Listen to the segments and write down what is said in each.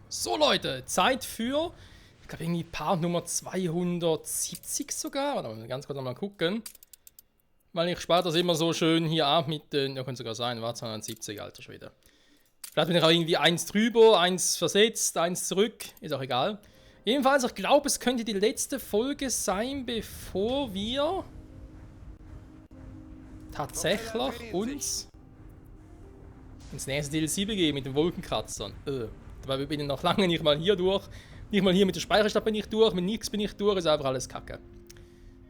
So Leute, Zeit für, ich glaube irgendwie Part Nummer 270 sogar. Warte mal, ganz kurz nochmal gucken. Weil ich spare das immer so schön hier ab mit den, ja könnte sogar sein, war 270, alter Schwede. Vielleicht bin ich auch irgendwie eins drüber, eins versetzt, eins zurück, ist auch egal. Jedenfalls, ich glaube, es könnte die letzte Folge sein, bevor wir tatsächlich uns ins nächste DLC begeben mit den Wolkenkratzern. Dabei bin ich noch lange nicht mal hier durch. Nicht mal hier mit der Speicherstadt bin ich durch, mit nichts bin ich durch, ist einfach alles Kacke.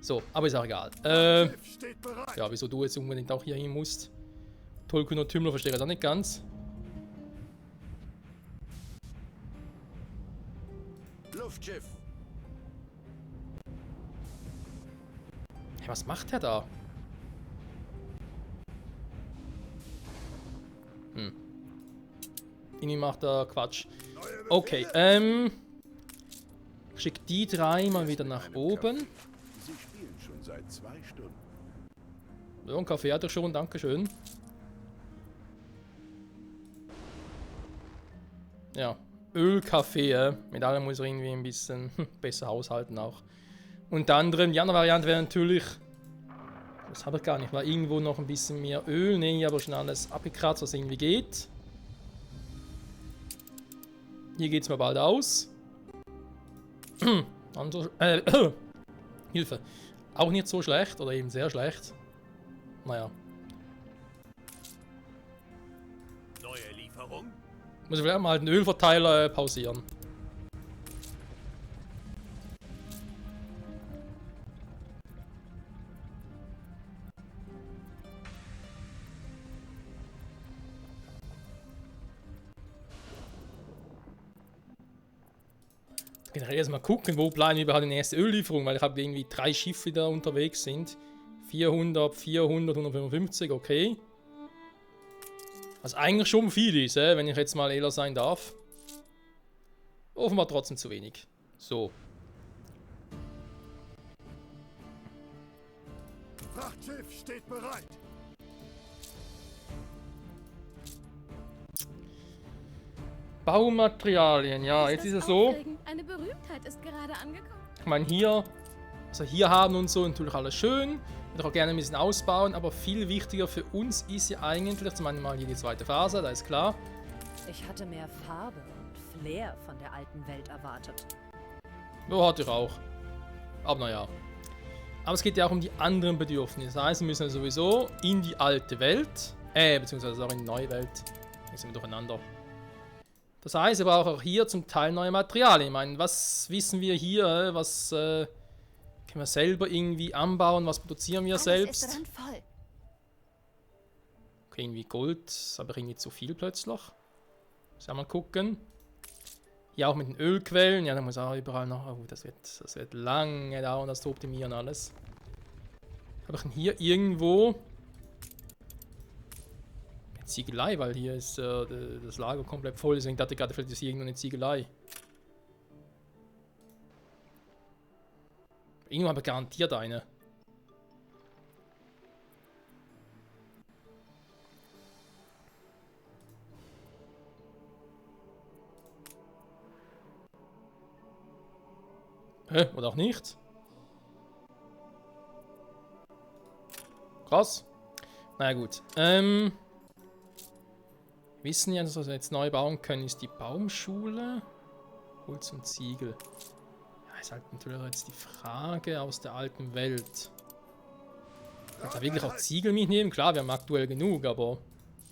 So, aber ist auch egal. Ja, wieso du jetzt unbedingt auch hier hin musst. Tolkien und Tümmler verstehe ich das auch nicht ganz. Luftschiff. Hey, was macht der da? Irgendwie macht er Quatsch. Okay, schick die drei mal wieder nach oben. Sie spielen schon seit 2 Stunden. Ja, einen Kaffee hat er schon, dankeschön. Ja, Ölkaffee, mit allem muss er irgendwie ein bisschen besser haushalten auch. Unter anderem, die andere Variante wäre natürlich, das habe ich gar nicht, war irgendwo noch ein bisschen mehr Öl. Ne, ich habe schon alles abgekratzt, was irgendwie geht. Hier geht es mir bald aus. Hilfe. Auch nicht so schlecht, oder eben sehr schlecht. Naja. Neue Lieferung? Muss ich vielleicht mal den Ölverteiler pausieren. Generell erstmal gucken, wo bleiben überhaupt die nächste Öllieferung, weil ich habe irgendwie 3 Schiffe, die da unterwegs sind. 400, 400, 155, okay. Was eigentlich schon viel ist, wenn ich jetzt mal ehrlich sein darf. Offenbar trotzdem zu wenig. So. Frachtschiff steht bereit. Baumaterialien, ja, jetzt ist es so. Eine Berühmtheit ist gerade angekommen. Ich meine, hier, was wir hier haben und so, natürlich alles schön. Ich würde auch gerne ein bisschen ausbauen, aber viel wichtiger für uns ist ja eigentlich, zum einen mal hier die zweite Phase, da ist klar. Ich hatte mehr Farbe und Flair von der alten Welt erwartet. Ja, hatte ich auch. Aber naja. Aber es geht ja auch um die anderen Bedürfnisse. Das heißt, wir müssen ja sowieso in die alte Welt, beziehungsweise auch in die neue Welt. Jetzt sind wir durcheinander. Das heißt, wir brauchen auch hier zum Teil neue Materialien. Ich meine, was wissen wir hier? Was können wir selber irgendwie anbauen? Was produzieren wir selbst? Alles ist randvoll. Okay, irgendwie Gold, ist aber irgendwie zu viel plötzlich. Muss mal gucken. Hier auch mit den Ölquellen. Ja, da muss auch überall noch. Oh, das wird lange dauern, das zu optimieren alles. Habe ich denn hier irgendwo eine Ziegelei, weil hier ist das Lager komplett voll. Deswegen dachte ich gerade, vielleicht ist hier irgendwo eine Ziegelei. Irgendwo habe ich garantiert eine. Hä? Oder auch nicht? Krass. Naja gut. Wissen ja, was wir jetzt neu bauen können, ist die Baumschule. Holz und Ziegel. Ja, ist halt natürlich jetzt die Frage aus der alten Welt. Kann ich da wirklich auch Ziegel mitnehmen? Klar, wir haben aktuell genug, aber...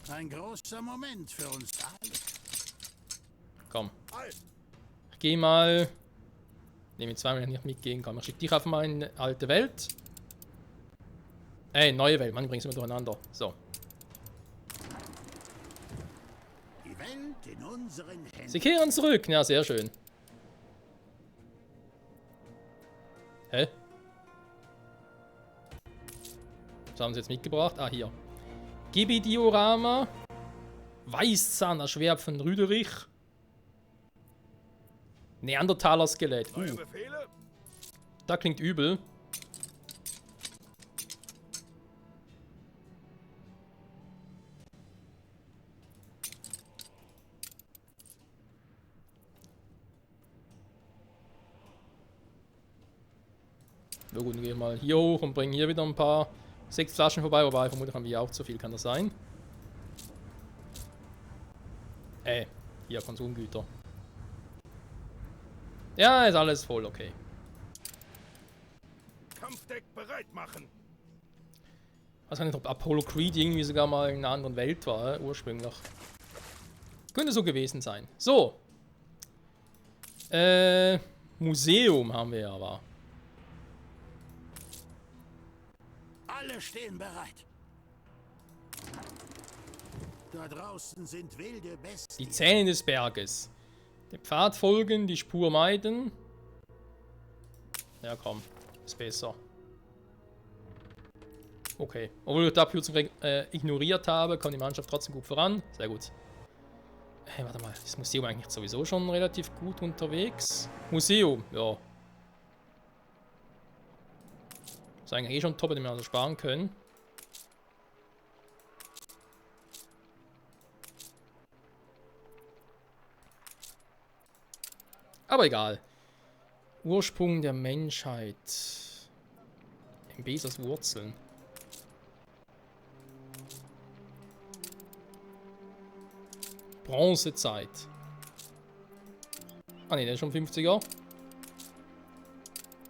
Ein großer Moment für uns alle. Komm. Ich gehe mal... Ne, mit 2 will ich nicht mitgehen, komm. Ich schicke dich auf mal in die alte Welt. Neue Welt, Mann, bringst du immer durcheinander. So. Die Welt in unseren Händen. Sie kehren zurück. Ja, sehr schön. Hä? Was haben sie jetzt mitgebracht? Ah, hier. Gibi-Diorama. Weißzahn, das Schwert von Rüderich. Neandertaler-Skelett. Neue Befehle? Da klingt übel. Na gut, dann gehen wir mal hier hoch und bringen hier wieder ein paar 6 Flaschen vorbei, wobei vermutlich haben wir auch zu viel, kann das sein? Hier Konsumgüter. Ja, ist alles voll, okay. Kampfdeck bereit machen. Ich weiß gar nicht, ob Apollo Creed irgendwie sogar mal in einer anderen Welt war, ursprünglich. Könnte so gewesen sein. So. Museum haben wir ja, aber. Alle stehen bereit. Da draußen sind wilde Bestien. Die Zähne des Berges. Den Pfad folgen, die Spur meiden. Ja, komm. Ist besser. Okay. Obwohl ich die Abkürzung ignoriert habe, kommt die Mannschaft trotzdem gut voran. Sehr gut. Hey, warte mal. Das Museum eigentlich sowieso schon relativ gut unterwegs. Museum, ja. Ist eigentlich eh schon top, den wir also sparen können. Aber egal. Ursprung der Menschheit. Im Besers Wurzeln. Bronzezeit. Ah ne, der ist schon 50er.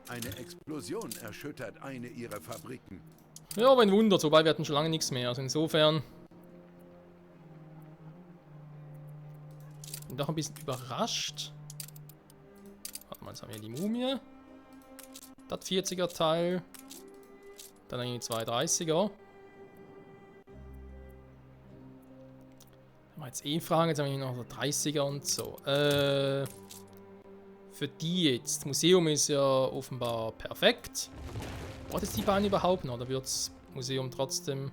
Eine Explosion erschüttert eine ihrer Fabriken. Ja, aber ein Wunder, wobei wir hatten schon lange nichts mehr. Also insofern. Bin doch ein bisschen überrascht. Warte mal, jetzt haben wir die Mumie. Das 40er Teil. Dann irgendwie 230er. Wenn wir jetzt eh fragen, jetzt haben wir hier noch 30er und so. Für die jetzt. Das Museum ist ja offenbar perfekt. Braucht es die Bahn überhaupt noch? Oder wird das Museum trotzdem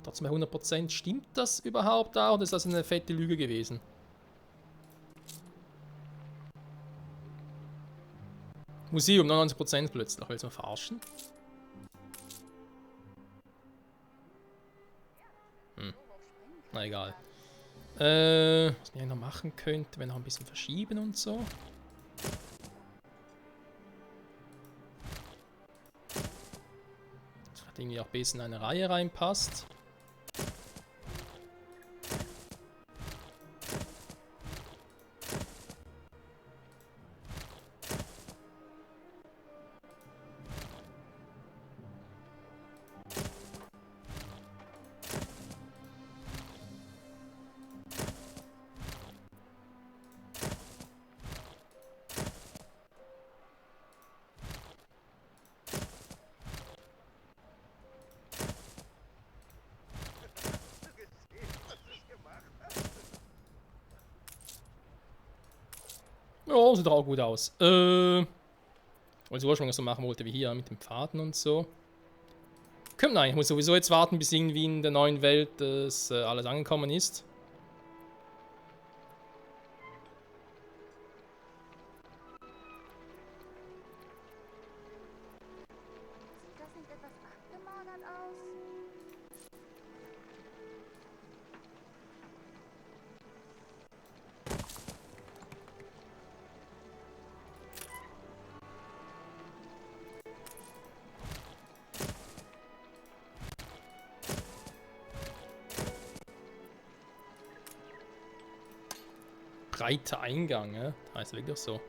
bei 100%? Stimmt das überhaupt da? Oder ist das eine fette Lüge gewesen? Museum 99% plötzlich. Willst du mal verarschen? Na egal. Was man ja noch machen könnte, wenn noch ein bisschen verschieben und so. Das hat irgendwie auch besser in eine Reihe reinpasst. Ja, sieht auch gut aus. Weil ich ursprünglich so machen wollte wie hier mit den Pfaden und so. Nein, ich muss sowieso jetzt warten, bis irgendwie in der neuen Welt das alles angekommen ist. Sieht das nicht etwas abgemagert aus? Breiter Eingang, ne? Heißt wirklich so.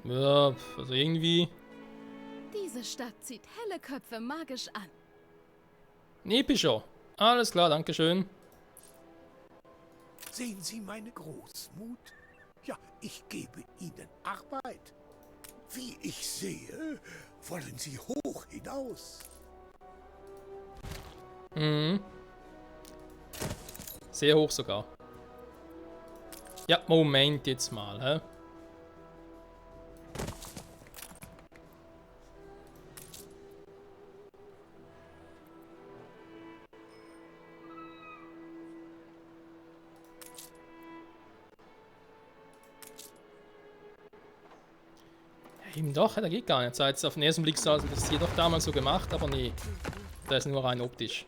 Ja, also irgendwie. Diese Stadt zieht helle Köpfe magisch an. Epischer. Alles klar, dankeschön. Sehen Sie meine Großmut? Ja, ich gebe Ihnen Arbeit. Wie ich sehe, wollen Sie hoch hinaus. Mhm. Sehr hoch sogar. Ja, Moment jetzt mal, hä? Eben doch, da geht gar nicht. Jetzt auf den ersten Blick sah das hier doch damals so gemacht, aber nee. Da ist nur rein optisch.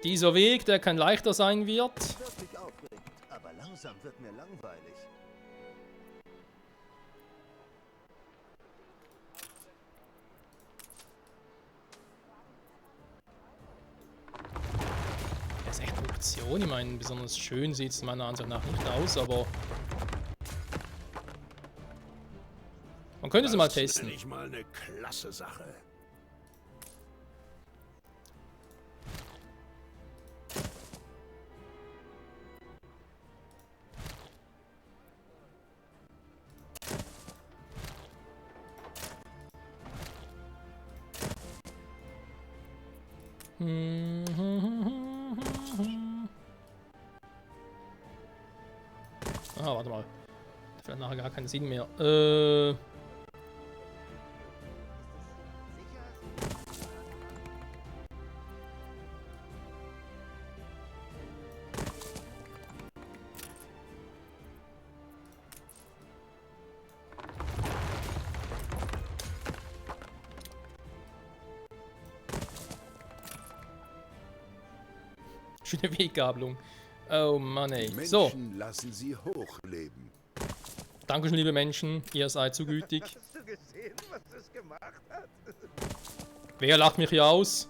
Dieser Weg, der kein leichter sein wird. Wirklich aufregend, aber langsam wird mir langweilig. Das ist echt Produktion. Ich meine, besonders schön sieht es meiner Ansicht nach nicht aus, aber man könnte es mal testen. Das ist mal eine klasse Sache. Ah, warte mal. Das hat nachher gar keinen Sinn mehr. Schöne Weggabelung. Oh Mann, ey. Die So, Menschen lassen sie hochleben. Dankeschön, liebe Menschen. Ihr seid so gütig. Hast du gesehen, was das gemacht hat? Wer lacht mich hier aus?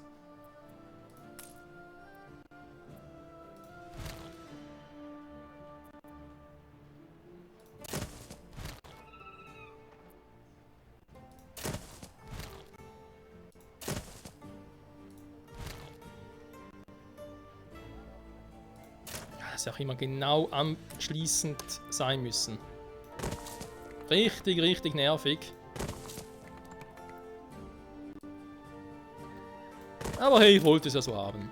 Das hätte auch immer genau anschließend sein müssen. Richtig, richtig nervig. Aber hey, ich wollte es ja so haben.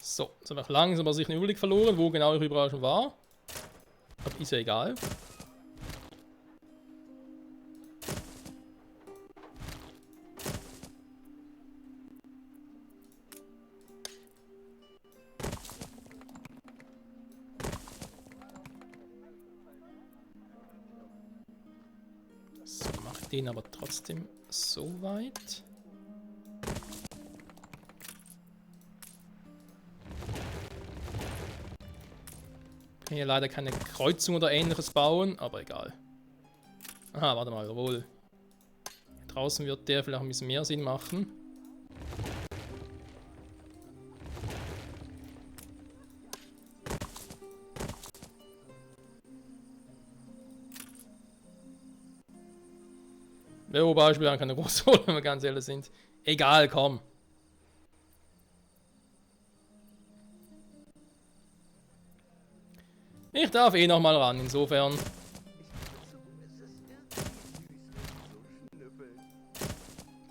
So, jetzt habe ich langsam aber sicher den Überblick verloren, wo genau ich überall schon war. Aber ist ja egal. So, mach den aber trotzdem so weit. Kann hier leider keine Kreuzung oder ähnliches bauen, aber egal. Aha, warte mal, jawohl. Hier draußen wird der vielleicht ein bisschen mehr Sinn machen. Der Wobei spielt keine große Rolle, wenn wir ganz ehrlich sind. Egal, komm. Ich darf eh noch mal ran, insofern.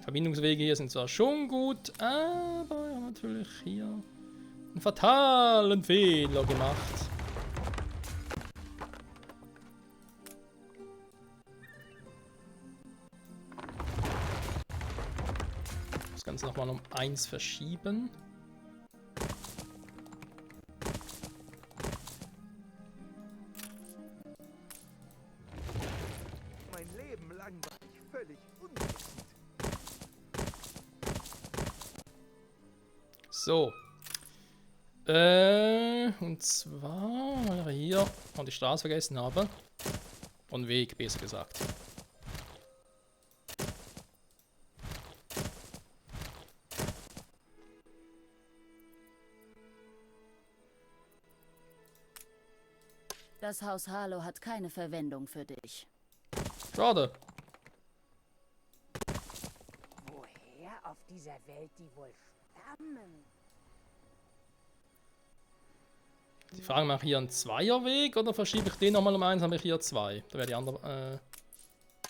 Verbindungswege hier sind zwar schon gut, aber wir haben natürlich hier einen fatalen Fehler gemacht. Das Ganze nochmal um 1 verschieben. Mein Leben lang war ich völlig unwissend. So. Und zwar, weil ich hier und die Straße vergessen habe. Und Weg, besser gesagt. Das Haus Harlow hat keine Verwendung für dich. Schade. Woher auf dieser Welt die wohl stammen? Die Frage, mache ich hier einen Zweierweg oder verschiebe ich den nochmal um 1, habe ich hier 2. Da wäre die andere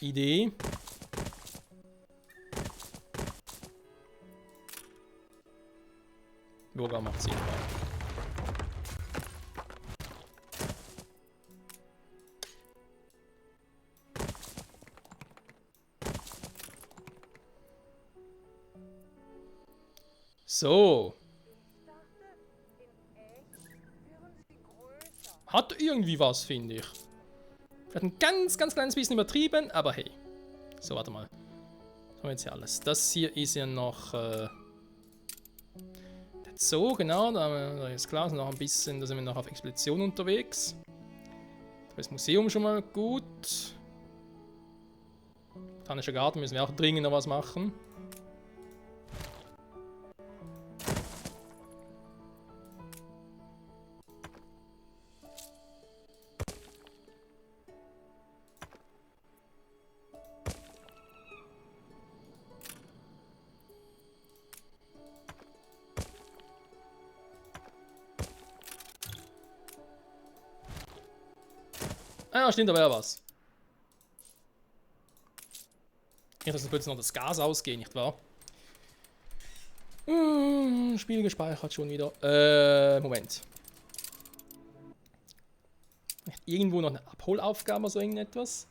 Idee. Yoga macht Sinn. So. Hat irgendwie was, finde ich. Vielleicht ein ganz kleines bisschen übertrieben, aber hey. So, warte mal. Das haben wir jetzt hier alles. Das hier ist ja noch... so, genau. Da ist klar, sind noch ein bisschen... Da sind wir noch auf Expedition unterwegs. Das Museum schon mal gut. Botanischer Garten müssen wir auch dringend noch was machen. Ah, stimmt, da wäre was. Ich lasse kurz noch das Gas ausgehen, nicht wahr? Spiel gespeichert schon wieder. Moment. Irgendwo noch eine Abholaufgabe oder so irgendetwas?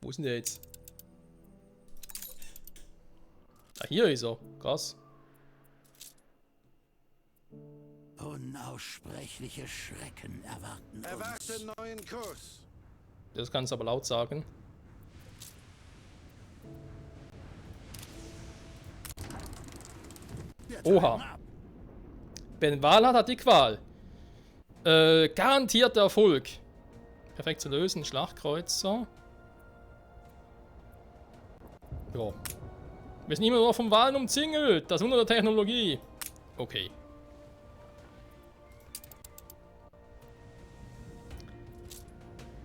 Wo ist denn der jetzt? Ah, hier ist er. Krass. Unaussprechliche Schrecken erwarten uns. Erwarte neuen Kurs. Das kannst du aber laut sagen. Oha. Ben Valhart hat die Qual. Garantierter Erfolg. Perfekt zu lösen. Schlachtkreuzer. Ja. Wir sind immer noch vom Wahlen umzingelt. Das Wunder der Technologie. Okay.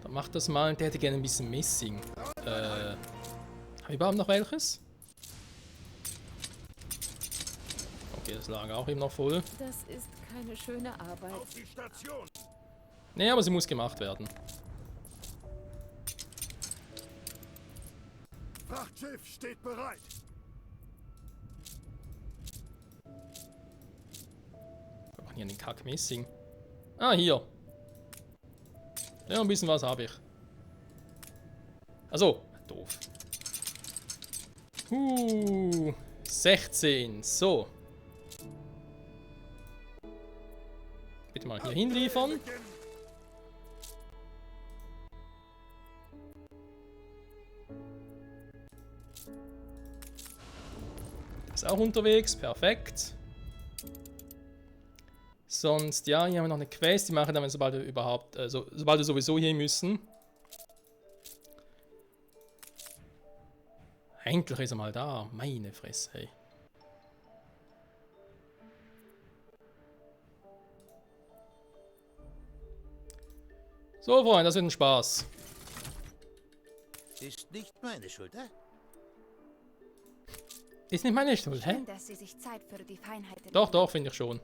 Dann macht das mal. Der hätte gerne ein bisschen Messing. Haben wir überhaupt noch welches? Okay, das Lager auch eben noch voll. Das ist keine schöne Arbeit. Auf die Station! Nee, aber sie muss gemacht werden. Frachtschiff steht bereit. Wir machen hier den Kack-Messing. Ah, hier. Ja, ein bisschen was habe ich. Also, doof. 16. So. Bitte mal hier hinliefern. Ist auch unterwegs, perfekt. Sonst, ja, hier haben wir noch eine Quest, die machen wir dann, sobald wir überhaupt, sobald wir sowieso hier müssen. Endlich ist er mal da, meine Fresse, hey. So, Freunde, das wird ein Spaß. Ist nicht meine Schuld, hä? Ist nicht meine Schuld, hä? Schön, dass Sie sich Zeit für die Feinheiten Doch, doch, finde ich schon.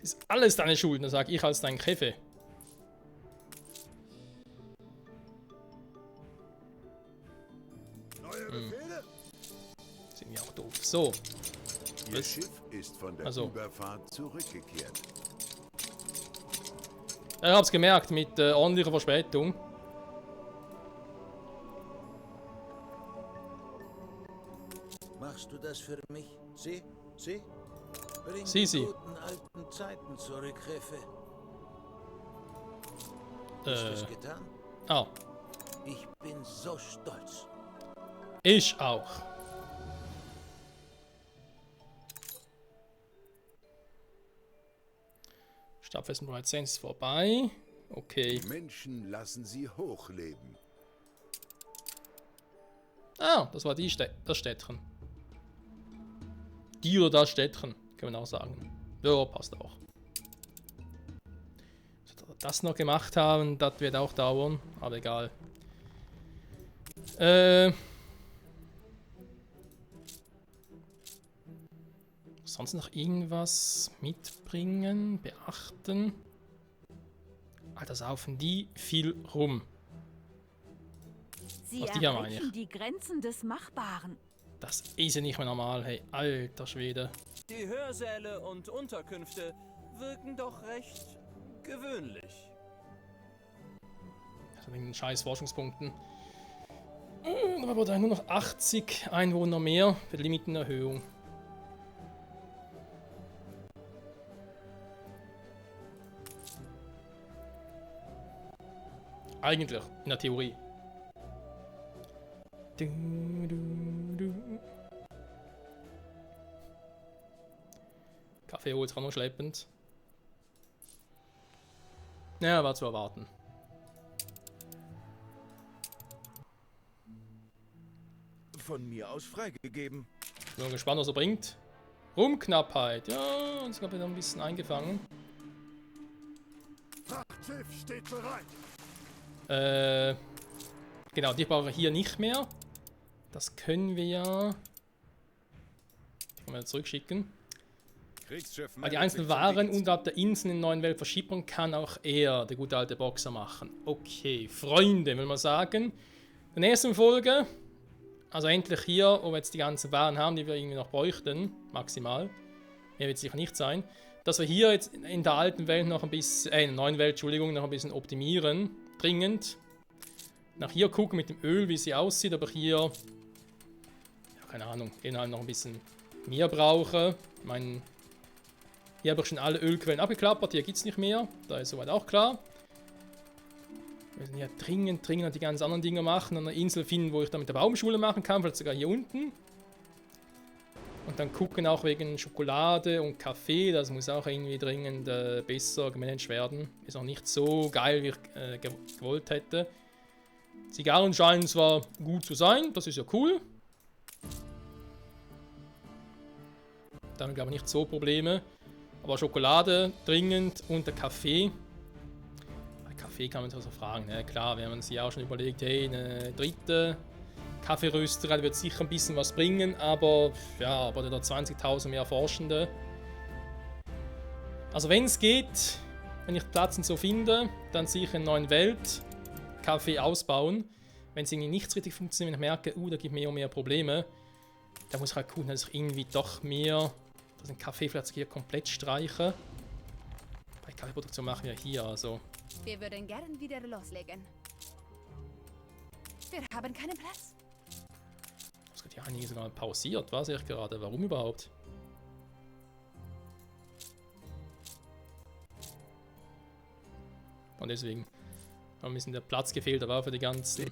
Ist alles deine Schuld, dann sag ich als dein Käfe. Neue Befehle? Sind ja auch doof. So. Ihr Schiff ist von der Also. Überfahrt zurückgekehrt. Ich hab's gemerkt, mit ordentlicher Verspätung. Machst du das für mich? Sie? Bring Sie. die guten alten Zeiten zurück, Jefe. Ist es getan? Ah, Ich bin so stolz. ich auch. Stabfesten bereits 10 ist vorbei. Okay. Die Menschen lassen sie hochleben. Ah, das war das Städtchen. Die oder das Städtchen, kann man auch sagen. Ja, passt auch. So, das noch gemacht haben, das wird auch dauern, aber egal. Sonst noch irgendwas mitbringen, beachten? Alter, saufen die viel rum. Sie Was die ja meine ich. erreichen die Grenzen des Machbaren. Das ist ja nicht mehr normal, hey. Alter Schwede. Die Hörsäle und Unterkünfte wirken doch recht gewöhnlich. Also wegen den scheiß Forschungspunkten. Dann haben wir nur noch 80 Einwohner mehr für die Limitenerhöhung. Eigentlich, in der Theorie. Kaffee holt sich auch noch schleppend. Ja, war zu erwarten. Von mir aus freigegeben. Bin mal gespannt, was er bringt. Rumknappheit. Ja, uns gab wieder ein bisschen eingefangen. Frachtschiff steht bereit. Genau, die brauchen wir hier nicht mehr. Das können wir ja. Die können wir zurückschicken. Weil die einzelnen Waren unterhalb der Insel in der neuen Welt verschieben kann auch er, der gute alte Boxer, machen. Okay, Freunde, will man sagen. In der nächsten Folge, also endlich hier, wo wir jetzt die ganzen Waren haben, die wir irgendwie noch bräuchten, maximal. Mehr wird es sicher nicht sein. Dass wir hier jetzt in der alten Welt noch ein bisschen, in der neuen Welt, Entschuldigung, noch ein bisschen optimieren. Dringend. Nach hier gucken mit dem Öl, wie sie aussieht, aber hier, ja, keine Ahnung, halt noch ein bisschen mehr brauche. Ich meine, hier habe ich schon alle Ölquellen abgeklappert, hier gibt es nicht mehr, da ist soweit auch klar. Wir müssen hier dringend die ganzen anderen Dinge machen, an einer Insel finden, wo ich dann mit der Baumschule machen kann, vielleicht sogar hier unten. Und dann gucken auch wegen Schokolade und Kaffee, das muss auch irgendwie dringend besser gemanagt werden. Ist auch nicht so geil, wie ich gewollt hätte. Zigarren scheinen zwar gut zu sein, das ist ja cool. Damit glaube ich nicht so Probleme. Aber Schokolade dringend und der Kaffee. Bei Kaffee kann man sich also fragen, ne? Klar, wir haben uns ja auch schon überlegt, hey, eine dritte Kaffeerösterei wird sicher ein bisschen was bringen, aber ja, aber da 20.000 mehr Forschende. Also wenn es geht, wenn ich Platz so finde, dann sicher in der neuen Welt Kaffee ausbauen. Wenn es irgendwie nicht richtig funktioniert, wenn ich merke, da gibt mehr und mehr Probleme, dann muss ich halt gucken, dass ich irgendwie doch mehr, dass den Kaffee vielleicht hier komplett streiche. Bei Kaffeeproduktion machen wir hier also. Wir würden gern wieder loslegen. Wir haben keinen Platz. Das wird ja einige sogar pausiert, was ich gerade. Warum überhaupt? Und deswegen haben wir ein bisschen der Platz gefehlt, aber auch für die ganzen.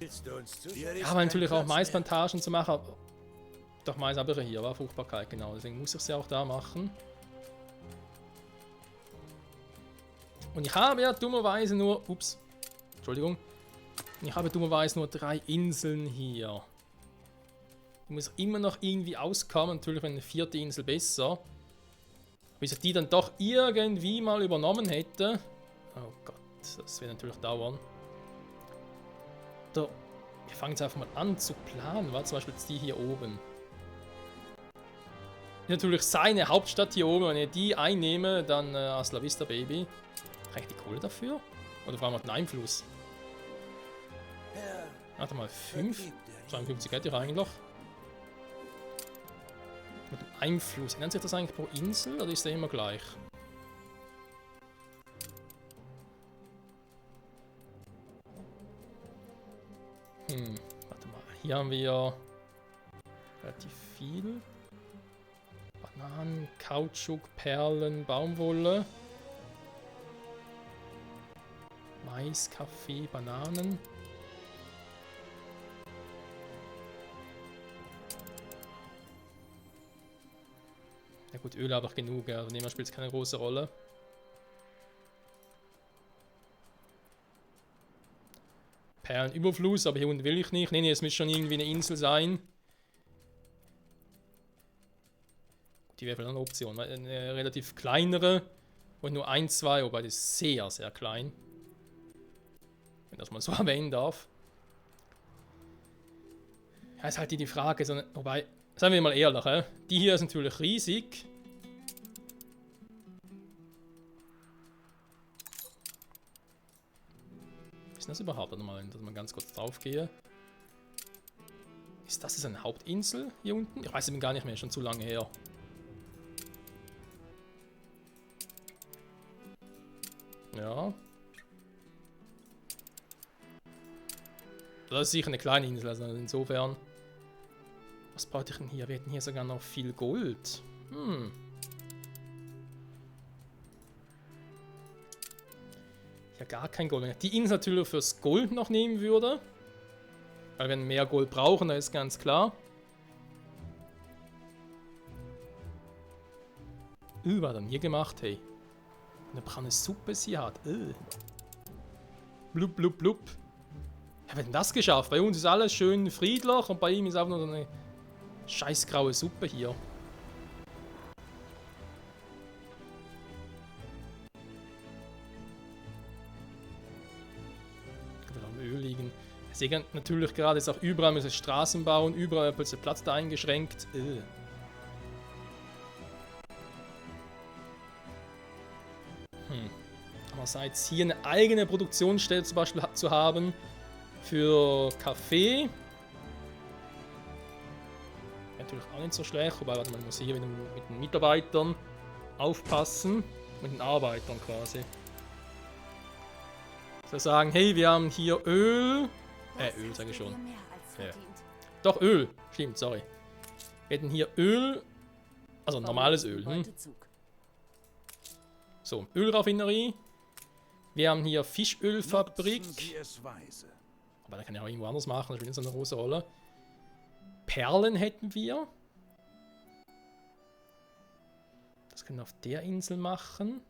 Ja, aber natürlich auch Maisplantagen zu machen. Doch, Mais habe ich ja hier, war Fruchtbarkeit, genau. Deswegen muss ich es ja auch da machen. Und ich habe ja dummerweise nur. Ups. Entschuldigung. Ich habe dummerweise nur 3 Inseln hier. Ich muss immer noch irgendwie auskommen. Natürlich wäre eine 4. Insel besser. Bis ich die dann doch irgendwie mal übernommen hätte. Oh Gott, das wird natürlich dauern. Da, wir fangen jetzt einfach mal an zu planen. War zum Beispiel jetzt die hier oben. Natürlich seine Hauptstadt hier oben. Wenn ich die einnehme, dann hasta la vista, Baby. Kriege ich die Kohle dafür? Oder vor allem den Einfluss? Warte mal, 5? 52 hätte ich eigentlich. Mit dem Einfluss. Nennt sich das eigentlich pro Insel oder ist der immer gleich? Warte mal. Hier haben wir relativ viel. Bananen, Kautschuk, Perlen, Baumwolle. Mais, Kaffee, Bananen. Ja gut, Öl habe ich genug, also nehmen spielt es keine große Rolle. Perlenüberfluss, aber hier unten will ich nicht. Nee, es muss schon irgendwie eine Insel sein. Die wäre vielleicht eine Option, weil eine relativ kleinere und nur 1, 2, wobei das ist sehr, sehr klein. Wenn das mal so erwähnen darf. Ja, ist halt die Frage, so, wobei, seien wir mal ehrlich, die hier ist natürlich riesig. Was ist das überhaupt? Warte mal, dass ich mal ganz kurz drauf gehe. Ist das jetzt eine Hauptinsel hier unten? Ich weiß eben gar nicht mehr, schon zu lange her. Ja. Das ist sicher eine kleine Insel, also insofern. Was brauche ich denn hier? Wir hätten hier sogar noch viel Gold. Ja, gar kein Gold. Wenn ich die Insel natürlich fürs Gold noch nehmen würde. Weil wir mehr Gold brauchen, das ist ganz klar. Was hat er denn hier gemacht, hey? Eine braune Suppe sie hat. Blub, blub, blub. Ja, wer hat denn das geschafft? Bei uns ist alles schön friedlich und bei ihm ist einfach nur so eine scheiß graue Suppe hier. Könnte am Öl liegen. Ich sehe natürlich gerade, ist auch überall müssen Straßen bauen, überall ist der Platz da eingeschränkt. Andererseits hier eine eigene Produktionsstelle zum Beispiel zu haben für Kaffee. Natürlich auch nicht so schlecht, wobei man muss hier mit den Mitarbeitern aufpassen, mit den Arbeitern quasi. So sagen, hey, wir haben hier Öl. Öl sage ich schon. Ja. Doch, Öl. Stimmt, sorry. Wir hätten hier Öl. Also normales Öl. So, Ölraffinerie. Wir haben hier Fischölfabrik. Aber da kann ich auch irgendwo anders machen, das spielt nicht so eine große Rolle. Perlen hätten wir. Das können wir auf der Insel machen.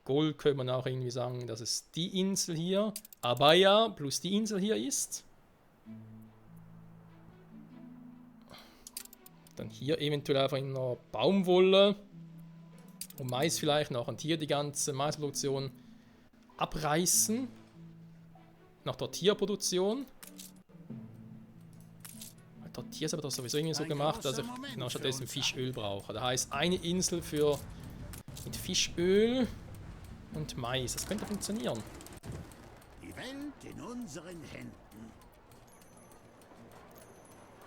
Gold könnte man auch irgendwie sagen, dass es die Insel hier, Abaya plus die Insel hier ist. Dann hier eventuell einfach in einer Baumwolle. Und Mais vielleicht noch. Und hier die ganze Maisproduktion abreißen. Nach Tortilla-Produktion. Tortilla ist aber doch sowieso irgendwie so gemacht, dass ich genau stattdessen Fischöl brauche. Das heißt, eine Insel mit Fischöl und Mais. Das könnte funktionieren. Die Welt in unseren Händen.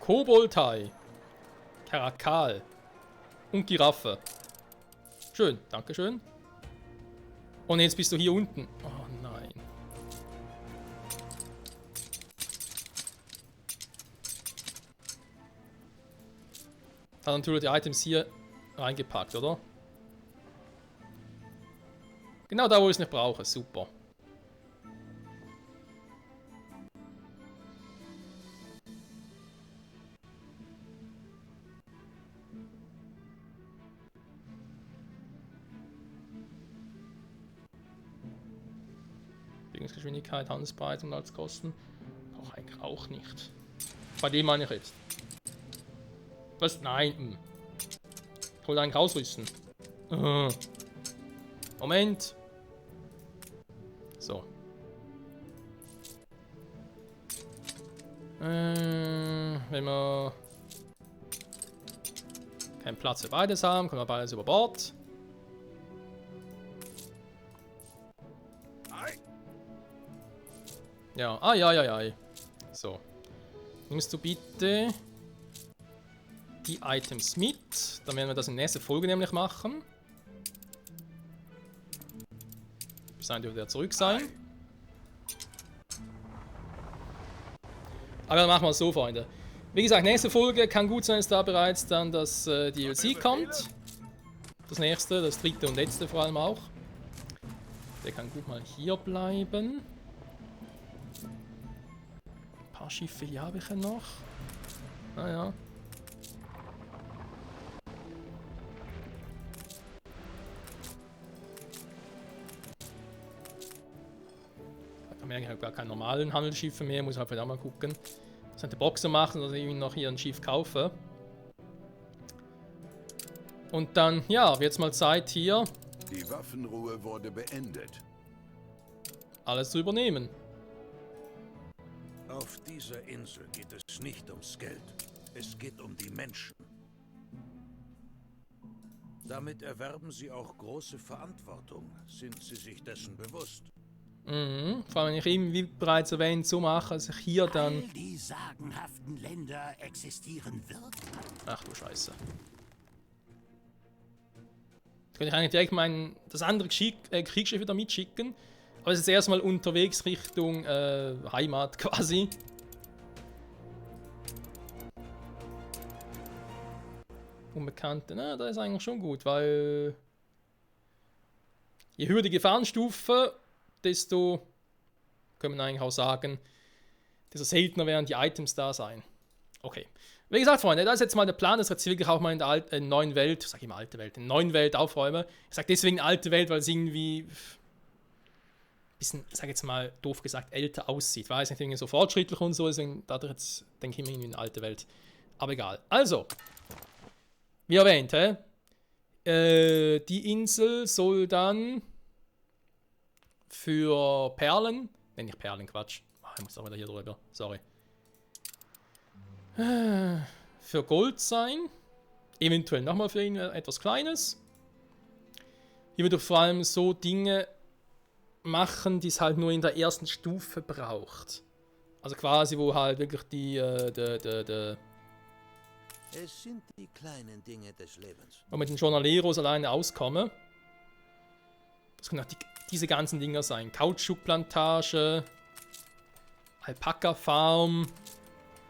Koboldhai. Karakal. Und Giraffe. Schön, dankeschön. Und jetzt bist du hier unten. Oh nein. Hat natürlich die Items hier reingepackt, oder? Genau da, wo ich es nicht brauche. Super. Bewegungsgeschwindigkeit, Handelspreis und als Kosten. Auch eigentlich auch nicht. Bei dem meine ich jetzt. Was? Nein. Ich wollte eigentlich ausrüsten. Moment. So. Wenn wir keinen Platz für beides haben, können wir beides über Bord. Ja, ja. So. Nimmst du bitte die Items mit. Dann werden wir das in der nächsten Folge nämlich machen. Bis dahin dürfte er zurück sein. Aber dann machen wir es so, Freunde. Wie gesagt, nächste Folge kann gut sein, dass da bereits dann das DLC kommt. Das nächste, das dritte und letzte vor allem auch. Der kann gut mal hier bleiben. Ein paar Schiffe hier habe ich ja noch. Naja. Ich merke, ich habe gar keine normalen Handelsschiffe mehr, muss halt auch mal gucken. Das könnte Boxer machen, dass ich noch hier ein Schiff kaufe. Und dann, ja, wird es mal Zeit hier. Die Waffenruhe wurde beendet. Alles zu übernehmen. Auf dieser Insel geht es nicht ums Geld. Es geht um die Menschen. Damit erwerben sie auch große Verantwortung. Sind sie sich dessen bewusst? Mhm. Vor allem, wenn ich eben, wie bereits erwähnt, so mache, dass ich hier dann... All die sagenhaften Länder existieren wirklich. Ach du Scheiße. Jetzt könnte ich eigentlich direkt das andere Kriegsschiff wieder mitschicken. Aber es ist erstmal unterwegs Richtung Heimat quasi. Unbekannte, na, das ist eigentlich schon gut, weil je höher die Gefahrenstufe, desto, können wir eigentlich auch sagen, desto seltener werden die Items da sein. Okay. Wie gesagt, Freunde, das ist jetzt mal der Plan, dass wir jetzt wirklich auch mal in der neuen Welt, ich sage immer alte Welt, in der neuen Welt aufräumen. Ich sage deswegen alte Welt, weil es irgendwie ein bisschen, ich sage jetzt mal doof gesagt, älter aussieht. Weiß nicht, irgendwie so fortschrittlich und so, deswegen dadurch jetzt denke ich mir irgendwie in eine alte Welt. Aber egal. Also, wie erwähnt, die Insel soll dann für Perlen, nicht Perlen, Quatsch. Ich muss auch wieder hier drüber, sorry. Für Gold sein. Eventuell nochmal für ihn etwas Kleines. Hier wird vor allem so Dinge machen, die es halt nur in der ersten Stufe braucht. Also quasi, wo halt wirklich Es sind die kleinen Dinge des Lebens. wo mit den Jornaleros alleine auskomme. Das können auch diese ganzen Dinger sein. Kautschukplantage, Alpaka-Farm,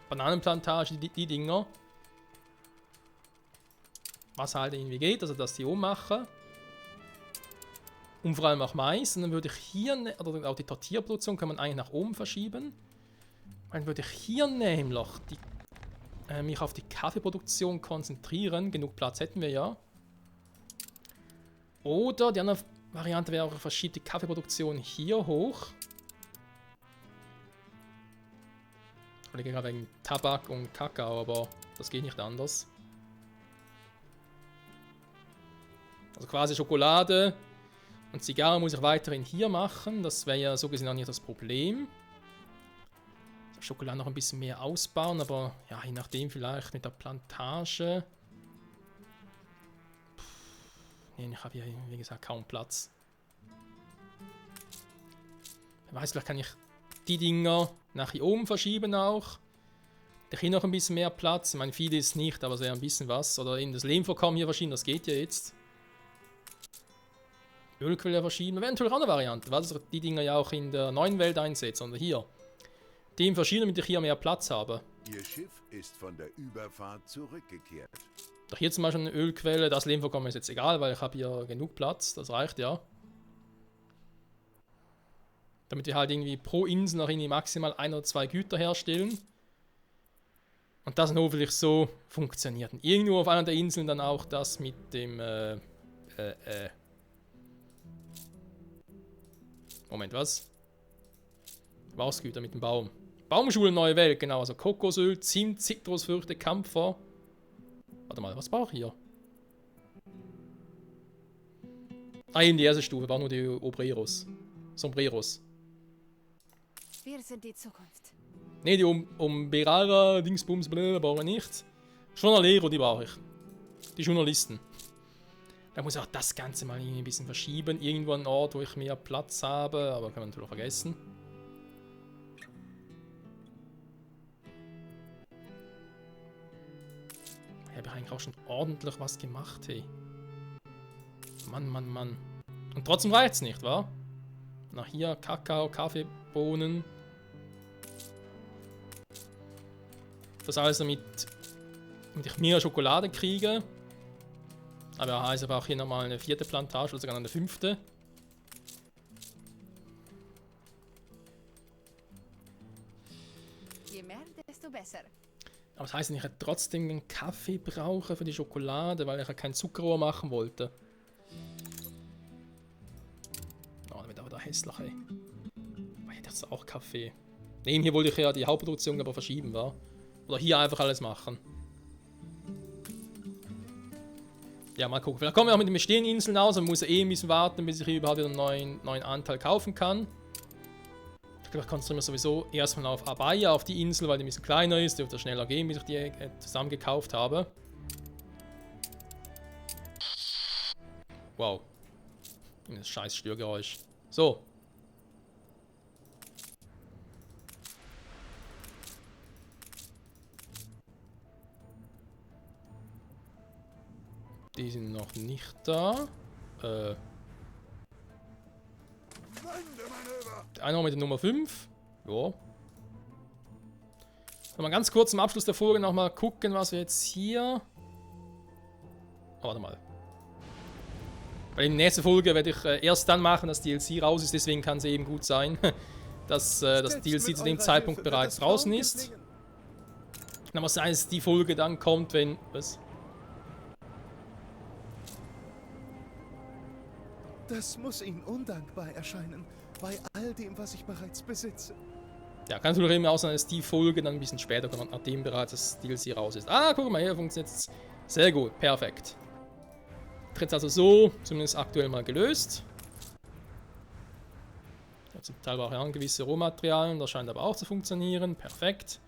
Bananenplantage, die Dinger. Was halt irgendwie geht, also dass die ummachen. Und vor allem auch Mais. Und dann würde ich hier, oder auch die Tortillaproduktion kann man eigentlich nach oben verschieben. Dann würde ich hier nämlich mich auf die Kaffeeproduktion konzentrieren. Genug Platz hätten wir ja. Oder die andere Variante wäre auch, ich verschiebe die Kaffeeproduktion hier hoch. Ich liege gerade wegen Tabak und Kakao, aber das geht nicht anders. Also quasi Schokolade und Zigarre muss ich weiterhin hier machen. Das wäre ja so gesehen auch nicht das Problem. Schokolade noch ein bisschen mehr ausbauen, aber ja, je nachdem vielleicht mit der Plantage. Nee, ich habe hier, wie gesagt, kaum Platz. Wer weiß, vielleicht kann ich die Dinger nach hier oben verschieben auch. Hier noch ein bisschen mehr Platz. Ich meine, viel ist nicht, aber sehr ein bisschen was. Oder in das Lehmvorkommen hier verschieben, das geht ja jetzt. Ölquelle verschieben. Eventuell auch eine Variante, weil ich die Dinger ja auch in der neuen Welt einsetze. Oder hier. Die verschieben, damit ich hier mehr Platz habe. Ihr Schiff ist von der Überfahrt zurückgekehrt. Doch hier zum Beispiel eine Ölquelle. Das Lehmvorkommen ist jetzt egal, weil ich habe hier genug Platz. Das reicht ja. Damit wir halt irgendwie pro Insel noch irgendwie maximal 1 oder 2 Güter herstellen. Und das hoffentlich so funktioniert. Und irgendwo auf einer der Inseln dann auch das mit dem Moment, was? Bauschgüter mit dem Baum. Baumschule Neue Welt, genau. Also Kokosöl, Zimt, Zitrusfrüchte, Kampfer. Warte mal, was brauche ich hier? Ah, eben die erste Stufe, war nur die Obreros. Sombreros. Wir sind die Zukunft. Ne, die Umberara, Dingsbums, blablabla, brauche ich nicht. Journalero, die brauche ich. Die Journalisten. Da muss ich auch das Ganze mal ein bisschen verschieben. Irgendwo an einen Ort, wo ich mehr Platz habe, aber kann man natürlich vergessen. Ich habe eigentlich auch schon ordentlich was gemacht, hey. Mann, Mann, Mann. Und trotzdem reicht es nicht, wa? Nach hier Kakao, Kaffeebohnen. Das alles damit ich mehr Schokolade kriege. Aber ja, heißt aber auch hier nochmal eine 4. Plantage oder sogar eine 5. Je mehr, desto besser. Aber das heißt, ich hätte trotzdem einen Kaffee brauche für die Schokolade, weil ich ja kein Zuckerrohr machen wollte. Oh, da wird aber da hässlich, ey. Ich hätte jetzt auch Kaffee. Ne, hier wollte ich ja die Hauptproduktion aber verschieben, wa? Oder hier einfach alles machen. Ja, mal gucken. Vielleicht kommen wir auch mit den bestehenden Inseln aus. Man muss ja eh ein bisschen warten, bis ich hier überhaupt wieder einen neuen Anteil kaufen kann. Ich glaube, ich konzentriere mich sowieso erstmal auf Abaya, auf die Insel, weil die ein bisschen kleiner ist. Die wird ja schneller gehen, bis ich die zusammen gekauft habe. Wow. Das scheiß Störgeräusch. So. Die sind noch nicht da. Sondermanöver. Einer mit der Nummer 5. Ja. Mal ganz kurz zum Abschluss der Folge nochmal gucken, was wir jetzt hier... Oh, warte mal. Weil in der nächsten Folge werde ich erst dann machen, dass DLC raus ist. Deswegen kann es eben gut sein, dass das DLC zu dem Zeitpunkt bereits draußen ist. Dann muss sein, dass die Folge dann kommt, wenn... Was? Das muss Ihnen undankbar erscheinen, bei all dem, was ich bereits besitze. Ja, kann natürlich immer auch sein, dass die Folge dann ein bisschen später kommt, nachdem bereits das DLC raus ist. Ah, guck mal, hier funktioniert es sehr gut. Perfekt. Tritt also so, zumindest aktuell mal gelöst. Ja, zum Teil brauche ich auch gewisse Rohmaterialien, das scheint aber auch zu funktionieren. Perfekt.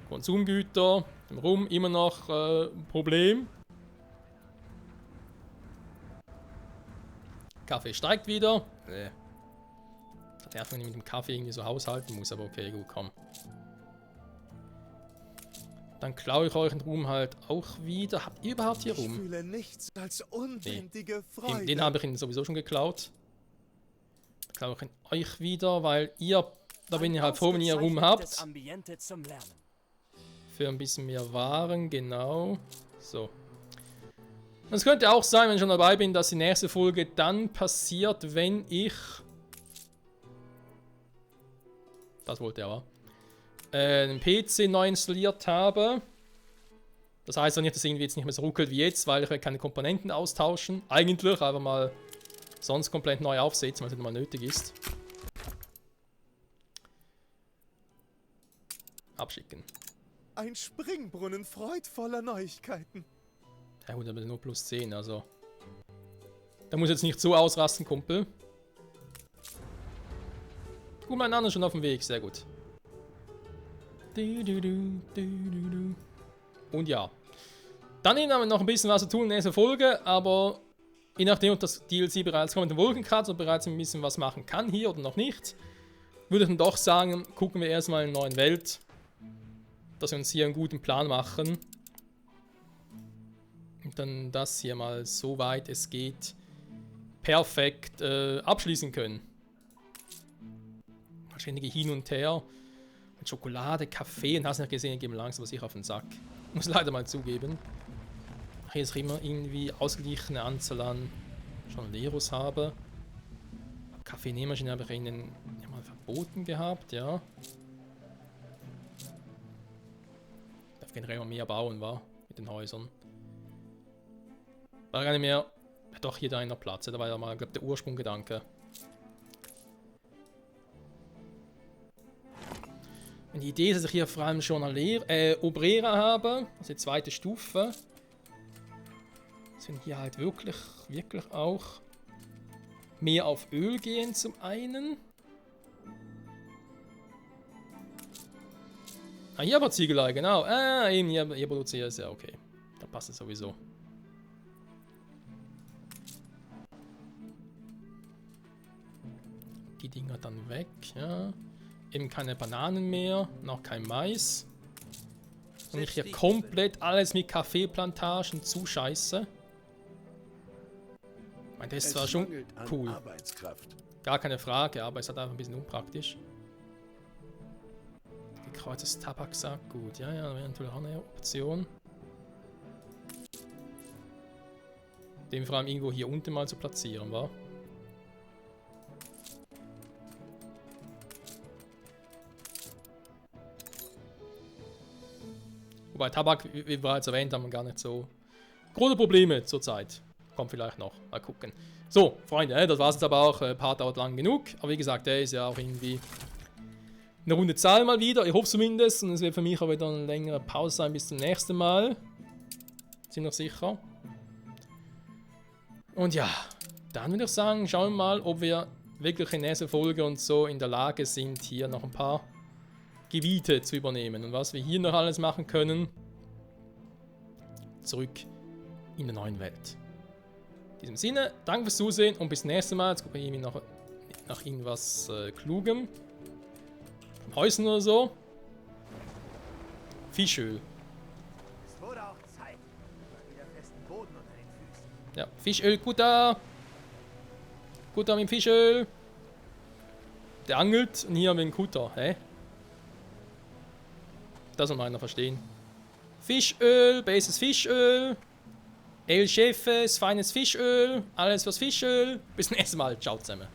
Konsumgüter, im Rum immer noch ein Problem. Kaffee steigt wieder. Das nervt, wenn ich mit dem Kaffee irgendwie so haushalten muss, aber okay, gut, komm. Dann klaue ich euch den Ruhm halt auch wieder. Habt ihr überhaupt hier Ruhm? Ich fühle nichts als unbändige Freude. Den habe ich ihn sowieso schon geklaut. Dann klaue ich ihn euch wieder, weil ihr, da bin ich halt froh, wenn ihr Ruhm habt. Ambiente zum Lernen. Für ein bisschen mehr Waren, genau. So. Und es könnte auch sein, wenn ich schon dabei bin, dass die nächste Folge dann passiert, wenn ich... Das wollte er aber. Einen PC neu installiert habe. Das heißt auch nicht, dass irgendwie jetzt nicht mehr so ruckelt wie jetzt, weil ich keine Komponenten austauschen. Eigentlich einfach mal sonst komplett neu aufsetzen, weil es nicht mal nötig ist. Abschicken. Ein Springbrunnen freudvoller Neuigkeiten. Ja gut, aber nur plus 10, also. Da muss jetzt nicht so ausrasten, Kumpel. Gut, mein Name ist schon auf dem Weg, sehr gut. Und ja. Dann haben wir noch ein bisschen was zu tun in dieser Folge, aber je nachdem, ob das DLC bereits kommt, den Wolkenkratz oder bereits ein bisschen was machen kann hier oder noch nicht, würde ich dann doch sagen, gucken wir erstmal in der neuen Welt, dass wir uns hier einen guten Plan machen. Und dann das hier mal, so weit es geht, perfekt abschließen können. Ständige Hin und Her. Und Schokolade, Kaffee und hast nicht gesehen, geben langsam sich auf den Sack. Muss leider mal zugeben. Hier ist immer irgendwie ausgeglichene Anzahl an Journeros habe. Kaffee-Nähmaschine habe ich ihnen ja mal verboten gehabt, ja. Darf generell mal mehr bauen, war mit den Häusern. War gar nicht mehr. Doch, hier da einer Platz. Da war ja mal, glaube ich, der Ursprunggedanke. Und die Idee ist, dass ich hier vor allem schon Obrera habe, also die zweite Stufe. Dass wir hier halt wirklich auch mehr auf Öl gehen zum einen. Ah, hier aber Ziegelei, genau. Ah, eben, hier produziert es ja, okay. Dann passt es sowieso. Die Dinger dann weg, ja. Eben keine Bananen mehr, noch kein Mais. Und ich hier komplett alles mit Kaffeeplantagen zuscheiße. Ich meine, das ist zwar schon cool. Gar keine Frage, aber es ist halt einfach ein bisschen unpraktisch. Gekreuztes Tabaksack, gut. Ja, ja, wäre natürlich auch eine Option. Den vor allem irgendwo hier unten mal zu platzieren, war. Wobei Tabak, wie bereits erwähnt, haben wir gar nicht so große Probleme zurzeit. Kommt vielleicht noch. Mal gucken. So, Freunde, das war es jetzt aber auch. Ein paar dauert lang genug. Aber wie gesagt, der ist ja auch irgendwie eine runde Zahl mal wieder. Ich hoffe zumindest. Und es wird für mich auch wieder eine längere Pause sein bis zum nächsten Mal. Sind noch sicher. Und ja, dann würde ich sagen, schauen wir mal, ob wir wirklich in der nächsten Folge und so in der Lage sind, hier noch ein paar Gebiete zu übernehmen und was wir hier noch alles machen können, zurück in der neuen Welt. In diesem Sinne, danke fürs Zusehen und bis zum nächsten Mal. Jetzt gucken wir irgendwie nach irgendwas Klugem. Vom Häuschen oder so. Fischöl. Es wurde auch Zeit. Wieder festen Boden unter den Füßen. Ja, Fischöl, guter. Guter mit dem Fischöl. Der angelt und hier mit dem Kutter. Hä? Das soll meiner verstehen. Fischöl, bases Fischöl. El Chefes, feines Fischöl. Alles fürs Fischöl. Bis zum nächsten Mal. Ciao zusammen.